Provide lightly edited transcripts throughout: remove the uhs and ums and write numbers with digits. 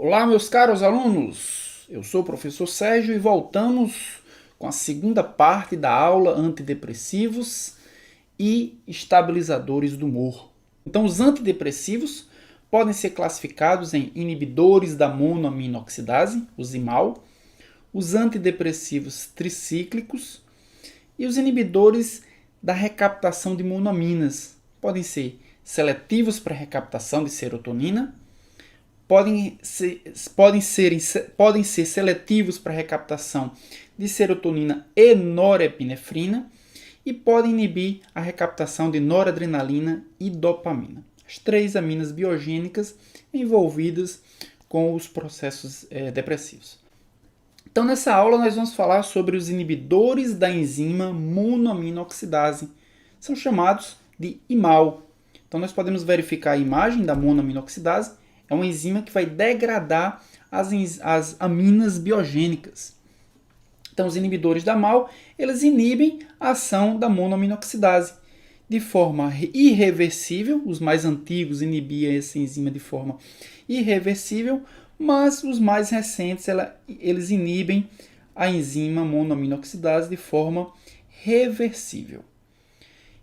Olá, meus caros alunos! Eu sou o professor Sérgio e voltamos com a segunda parte da aula antidepressivos e estabilizadores do humor. Então, os antidepressivos podem ser classificados em inibidores da monoaminoxidase, os IMAL, os antidepressivos tricíclicos e os inibidores da recaptação de monoaminas. Podem ser seletivos para recaptação de serotonina, podem ser seletivos para recaptação de serotonina e norepinefrina e podem inibir a recaptação de noradrenalina e dopamina. As três aminas biogênicas envolvidas com os processos depressivos. Então, nessa aula, nós vamos falar sobre os inibidores da enzima monoaminoxidase. São chamados de IMAL. Então, nós podemos verificar a imagem da monoaminoxidase. É uma enzima que vai degradar as aminas biogênicas. Então, os inibidores da MAL, eles inibem a ação da monoaminoxidase de forma irreversível. Os mais antigos inibiam essa enzima de forma irreversível, mas os mais recentes, eles inibem a enzima monoaminoxidase de forma reversível.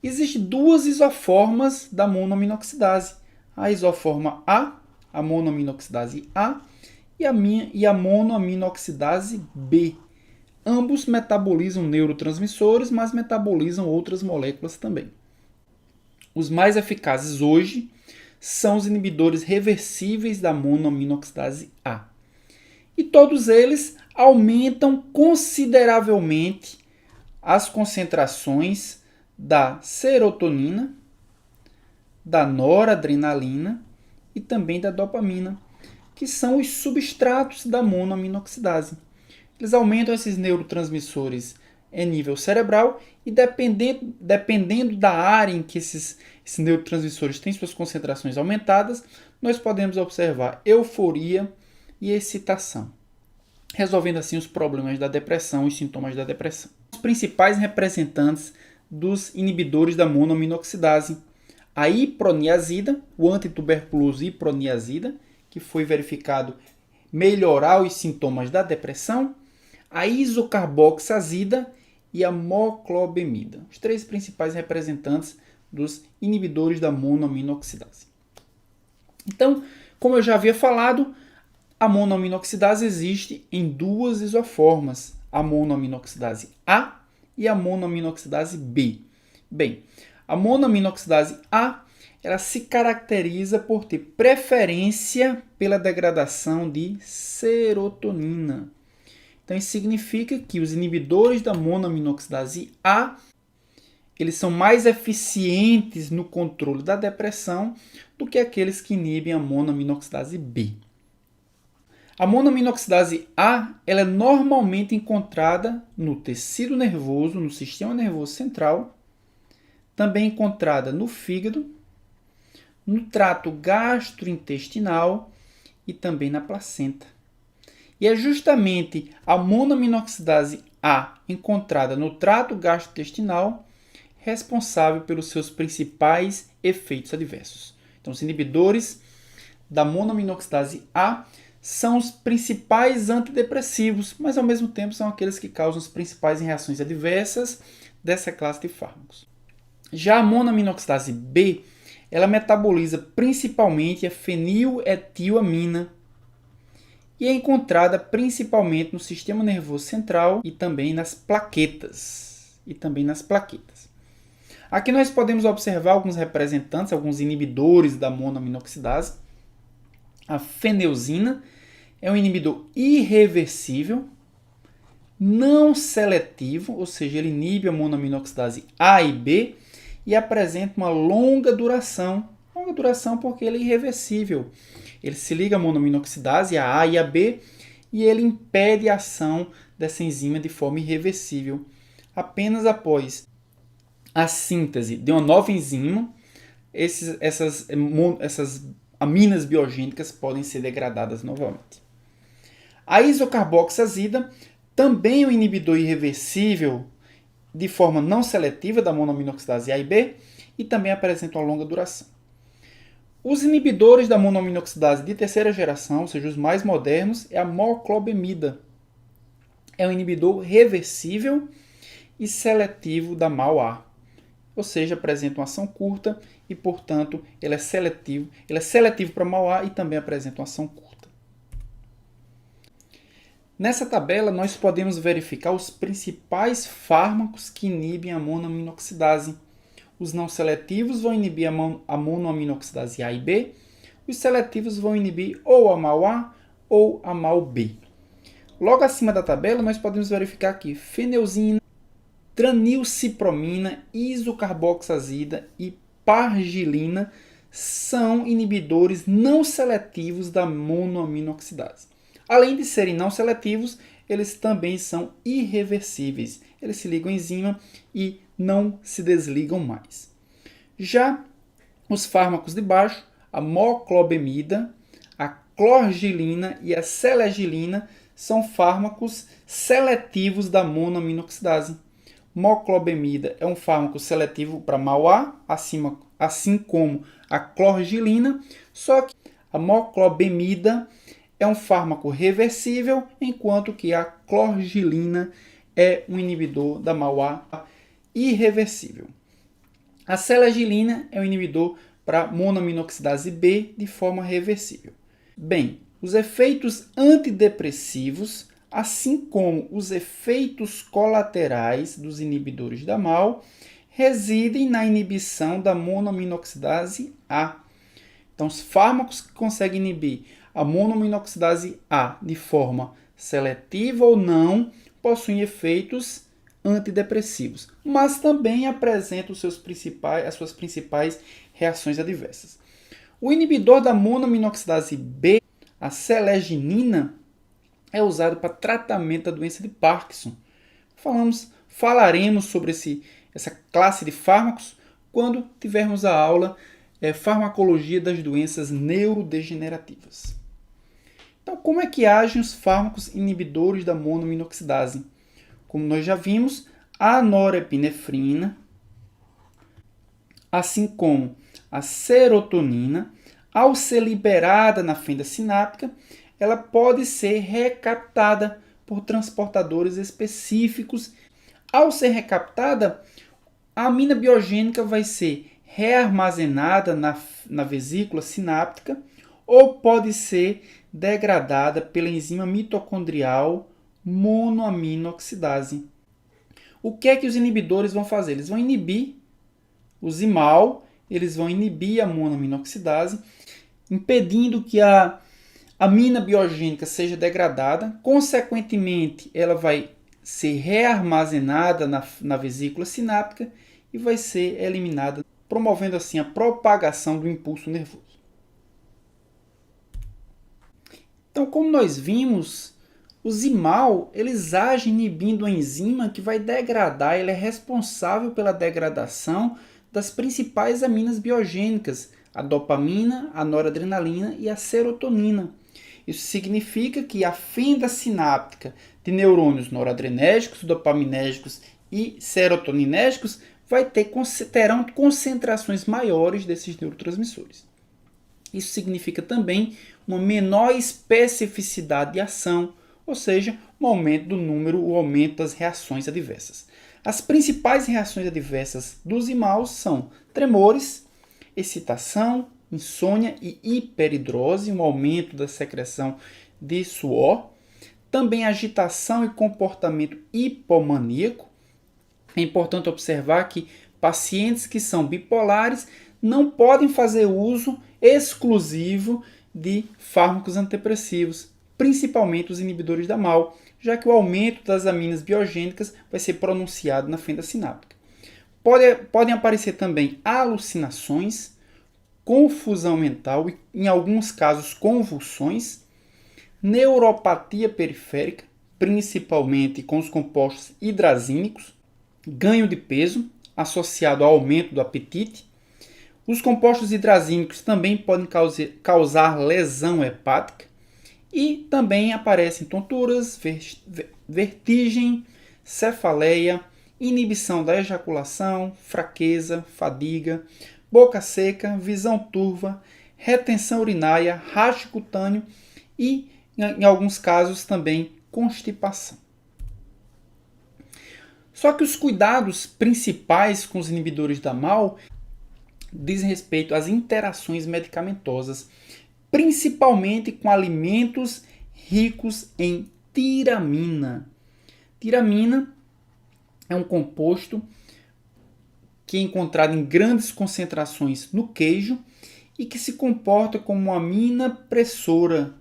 Existem duas isoformas da monoaminoxidase. A isoforma A, a monoaminoxidase A, e a monoaminoxidase B. Ambos metabolizam neurotransmissores, mas metabolizam outras moléculas também. Os mais eficazes hoje são os inibidores reversíveis da monoaminoxidase A. E todos eles aumentam consideravelmente as concentrações da serotonina, da noradrenalina e também da dopamina, que são os substratos da monoaminoxidase. Eles aumentam esses neurotransmissores em nível cerebral e dependendo da área em que esses neurotransmissores têm suas concentrações aumentadas, nós podemos observar euforia e excitação, resolvendo assim os problemas da depressão, os sintomas da depressão. Os principais representantes dos inibidores da monoaminoxidase: a iproniazida, o antituberculoso iproniazida, que foi verificado melhorar os sintomas da depressão, a isocarboxazida e a moclobemida, os três principais representantes dos inibidores da monoaminoxidase. Então, como eu já havia falado, a monoaminoxidase existe em duas isoformas, a monoaminoxidase A e a monoaminoxidase B. Bem, a monoaminoxidase A, ela se caracteriza por ter preferência pela degradação de serotonina. Então, isso significa que os inibidores da monoaminoxidase A, eles são mais eficientes no controle da depressão do que aqueles que inibem a monoaminoxidase B. A monoaminoxidase A, ela é normalmente encontrada no tecido nervoso, no sistema nervoso central, também encontrada no fígado, no trato gastrointestinal e também na placenta. E é justamente a monoaminoxidase A encontrada no trato gastrointestinal responsável pelos seus principais efeitos adversos. Então, os inibidores da monoaminoxidase A são os principais antidepressivos, mas ao mesmo tempo são aqueles que causam as principais reações adversas dessa classe de fármacos. Já a monoaminoxidase B, ela metaboliza principalmente a feniletilamina e é encontrada principalmente no sistema nervoso central e também nas plaquetas. Aqui nós podemos observar alguns representantes, alguns inibidores da monoaminoxidase. A feneuzina é um inibidor irreversível, não seletivo, ou seja, ele inibe a monoaminoxidase A e B e apresenta uma longa duração porque ele é irreversível. Ele se liga à monoaminoxidase, a A e a B, e ele impede a ação dessa enzima de forma irreversível. Apenas após a síntese de uma nova enzima, essas aminas biogênicas podem ser degradadas novamente. A isocarboxazida também é um inibidor irreversível de forma não seletiva da monoaminoxidase A e B e também apresenta uma longa duração. Os inibidores da monoaminoxidase de terceira geração, ou seja, os mais modernos, é a moclobemida. É um inibidor reversível e seletivo da MAO-A. Ou seja, apresenta uma ação curta e, portanto, ele é seletivo para MAO-A e também apresenta uma ação curta. Nessa tabela, nós podemos verificar os principais fármacos que inibem a monoaminoxidase. Os não seletivos vão inibir a monoaminoxidase A e B. Os seletivos vão inibir ou a MAO-A ou a MAO-B. Logo acima da tabela, nós podemos verificar aqui fenelzina, tranilcipromina, isocarboxazida e pargilina são inibidores não seletivos da monoaminoxidase. Além de serem não seletivos, eles também são irreversíveis. Eles se ligam à enzima e não se desligam mais. Já os fármacos de baixo, a moclobemida, a clorgilina e a selegilina, são fármacos seletivos da monoaminoxidase. Moclobemida é um fármaco seletivo para MAO-A, assim como a clorgilina, só que a moclobemida é um fármaco reversível, enquanto que a clorgilina é um inibidor da MAO-A irreversível. A selegilina é um inibidor para monoaminoxidase B de forma reversível. Bem, os efeitos antidepressivos, assim como os efeitos colaterais dos inibidores da MAO, residem na inibição da monoaminoxidase A. Então, os fármacos que conseguem inibir a monoaminoxidase A de forma seletiva ou não possuem efeitos antidepressivos, mas também apresentam as suas principais reações adversas. O inibidor da monoaminoxidase B, a seleginina, é usado para tratamento da doença de Parkinson. Falaremos sobre essa classe de fármacos quando tivermos a aula Farmacologia das doenças neurodegenerativas. Então, como é que agem os fármacos inibidores da monoaminoxidase? Como nós já vimos, a norepinefrina, assim como a serotonina, ao ser liberada na fenda sináptica, ela pode ser recaptada por transportadores específicos. Ao ser recaptada, a amina biogênica vai ser rearmazenada na vesícula sináptica ou pode ser degradada pela enzima mitocondrial monoaminoxidase. O que é que os inibidores vão fazer? Eles vão inibir o zimal, eles vão inibir a monoaminoxidase, impedindo que a amina biogênica seja degradada. Consequentemente, ela vai ser rearmazenada na vesícula sináptica e vai ser eliminada, promovendo assim a propagação do impulso nervoso. Então, como nós vimos, o zimal eles agem inibindo a enzima que vai degradar, ele é responsável pela degradação das principais aminas biogênicas, a dopamina, a noradrenalina e a serotonina. Isso significa que a fenda sináptica de neurônios noradrenérgicos, dopaminérgicos e serotoninérgicos terão concentrações maiores desses neurotransmissores. Isso significa também uma menor especificidade de ação, ou seja, um aumento do número, o aumento das reações adversas. As principais reações adversas dos zimal são tremores, excitação, insônia e hiperidrose, um aumento da secreção de suor, também agitação e comportamento hipomaníaco. É importante observar que pacientes que são bipolares não podem fazer uso exclusivo de fármacos antidepressivos, principalmente os inibidores da MAO, já que o aumento das aminas biogênicas vai ser pronunciado na fenda sináptica. Podem aparecer também alucinações, confusão mental e, em alguns casos, convulsões, neuropatia periférica, principalmente com os compostos hidrazínicos, ganho de peso associado ao aumento do apetite. Os compostos hidrazínicos também podem causar lesão hepática e também aparecem tonturas, vertigem, cefaleia, inibição da ejaculação, fraqueza, fadiga, boca seca, visão turva, retenção urinária, rastro cutâneo e, em alguns casos, também constipação. Só que os cuidados principais com os inibidores da MAO dizem respeito às interações medicamentosas, principalmente com alimentos ricos em tiramina. Tiramina é um composto que é encontrado em grandes concentrações no queijo e que se comporta como uma amina pressora.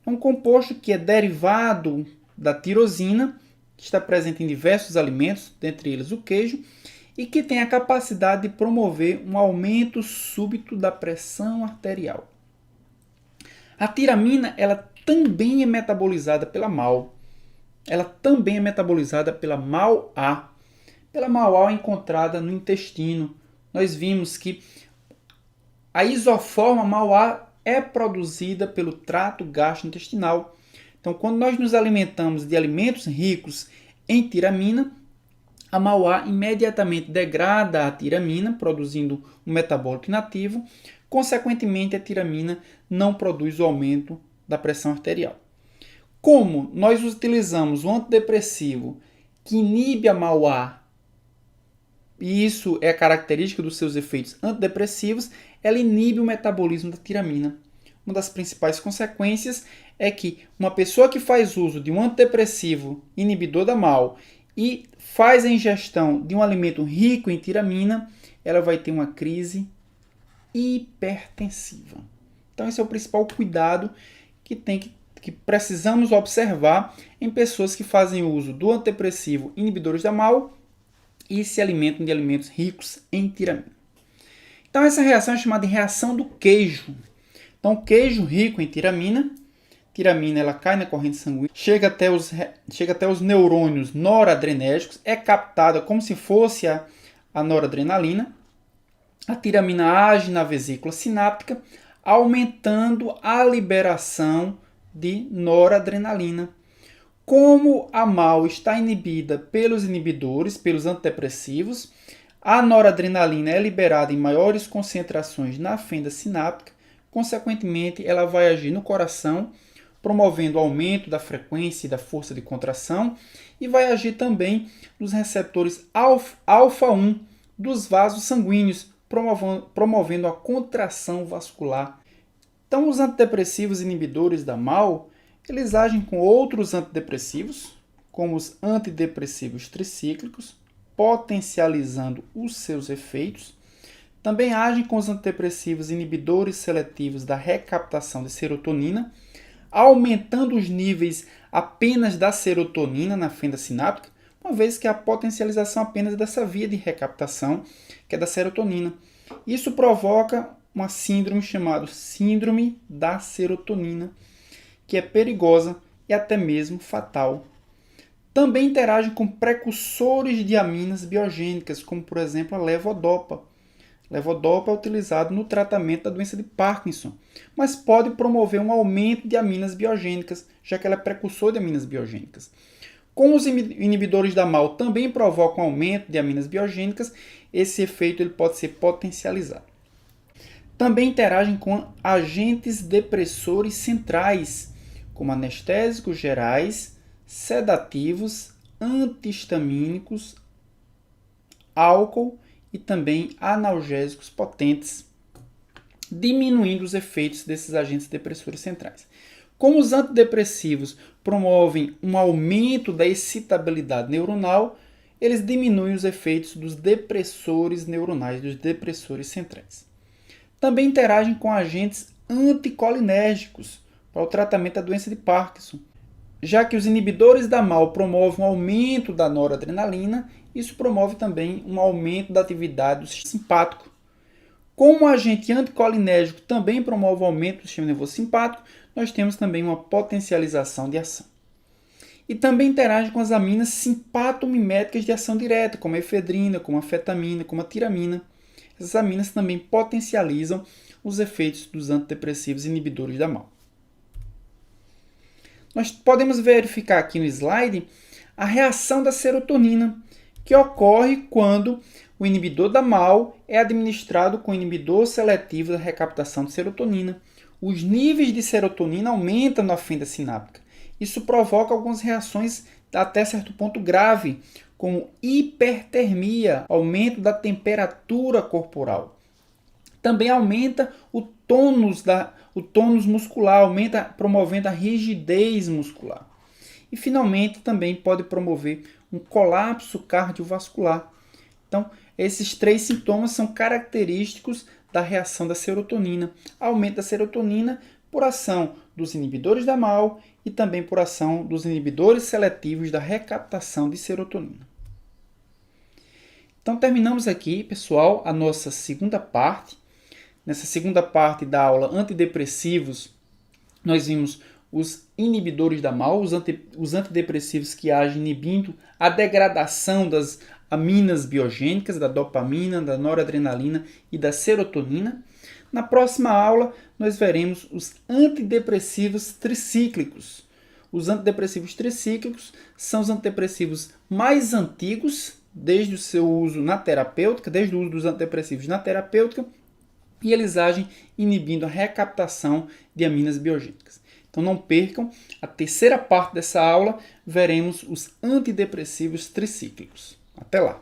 É um composto que é derivado da tirosina, que está presente em diversos alimentos, dentre eles o queijo, e que tem a capacidade de promover um aumento súbito da pressão arterial. A tiramina ela também é metabolizada pela MAO. Ela também é metabolizada pela MAO-A. Pela MAO-A encontrada no intestino. Nós vimos que a isoforma MAO-A é produzida pelo trato gastrointestinal. Então, quando nós nos alimentamos de alimentos ricos em tiramina, a MAO-A imediatamente degrada a tiramina, produzindo um metabólito inativo. Consequentemente, a tiramina não produz o aumento da pressão arterial. Como nós utilizamos um antidepressivo que inibe a MAO-A, e isso é característica dos seus efeitos antidepressivos, ela inibe o metabolismo da tiramina. Uma das principais consequências é que uma pessoa que faz uso de um antidepressivo inibidor da MAO e faz a ingestão de um alimento rico em tiramina, ela vai ter uma crise hipertensiva. Então esse é o principal cuidado que precisamos observar em pessoas que fazem uso do antidepressivo inibidores da MAO e se alimentam de alimentos ricos em tiramina. Então essa reação é chamada de reação do queijo. Então queijo rico em tiramina ela cai na corrente sanguínea, chega até os neurônios noradrenérgicos, é captada como se fosse a noradrenalina. A tiramina age na vesícula sináptica, aumentando a liberação de noradrenalina. Como a MAO está inibida pelos inibidores, pelos antidepressivos, a noradrenalina é liberada em maiores concentrações na fenda sináptica, consequentemente, ela vai agir no coração, promovendo o aumento da frequência e da força de contração, e vai agir também nos receptores alfa-1 dos vasos sanguíneos, promovendo a contração vascular. Então, os antidepressivos inibidores da MAO, eles agem com outros antidepressivos, como os antidepressivos tricíclicos, potencializando os seus efeitos. Também agem com os antidepressivos inibidores seletivos da recaptação de serotonina, aumentando os níveis apenas da serotonina na fenda sináptica, uma vez que a potencialização apenas dessa via de recaptação, que é da serotonina. Isso provoca uma síndrome chamada síndrome da serotonina, que é perigosa e até mesmo fatal. Também interage com precursores de aminas biogênicas, como por exemplo a levodopa. Levodopa é utilizado no tratamento da doença de Parkinson, mas pode promover um aumento de aminas biogênicas, já que ela é precursor de aminas biogênicas. Como os inibidores da MAO também provocam aumento de aminas biogênicas, esse efeito ele pode ser potencializado. Também interagem com agentes depressores centrais, como anestésicos gerais, sedativos, antihistamínicos, álcool e também analgésicos potentes, diminuindo os efeitos desses agentes depressores centrais. Como os antidepressivos promovem um aumento da excitabilidade neuronal, eles diminuem os efeitos dos depressores neuronais, dos depressores centrais. Também interagem com agentes anticolinérgicos para o tratamento da doença de Parkinson, já que os inibidores da MAO promovem um aumento da noradrenalina, isso promove também um aumento da atividade do sistema simpático. Como o agente anticolinérgico também promove o aumento do sistema nervoso simpático, nós temos também uma potencialização de ação. E também interage com as aminas simpatomiméticas de ação direta, como a efedrina, como a fetamina, como a tiramina. Essas aminas também potencializam os efeitos dos antidepressivos inibidores da MAO. Nós podemos verificar aqui no slide a reação da serotonina, que ocorre quando O inibidor da MAO é administrado com inibidor seletivo da recaptação de serotonina. Os níveis de serotonina aumentam na fenda sináptica. Isso provoca algumas reações até certo ponto grave, como hipertermia, aumento da temperatura corporal. Também aumenta o tônus muscular, promovendo a rigidez muscular. E, finalmente, também pode promover um colapso cardiovascular. Então, esses 3 sintomas são característicos da reação da serotonina. Aumento da serotonina por ação dos inibidores da MAO e também por ação dos inibidores seletivos da recaptação de serotonina. Então, terminamos aqui, pessoal, a nossa segunda parte. Nessa segunda parte da aula antidepressivos, nós vimos os inibidores da MAO, os antidepressivos que agem inibindo a degradação das aminas biogênicas, da dopamina, da noradrenalina e da serotonina. Na próxima aula, nós veremos os antidepressivos tricíclicos. Os antidepressivos tricíclicos são os antidepressivos mais antigos, desde o seu uso na terapêutica, desde o uso dos antidepressivos na terapêutica, e eles agem inibindo a recaptação de aminas biogênicas. Então não percam, a terceira parte dessa aula veremos os antidepressivos tricíclicos. Até lá!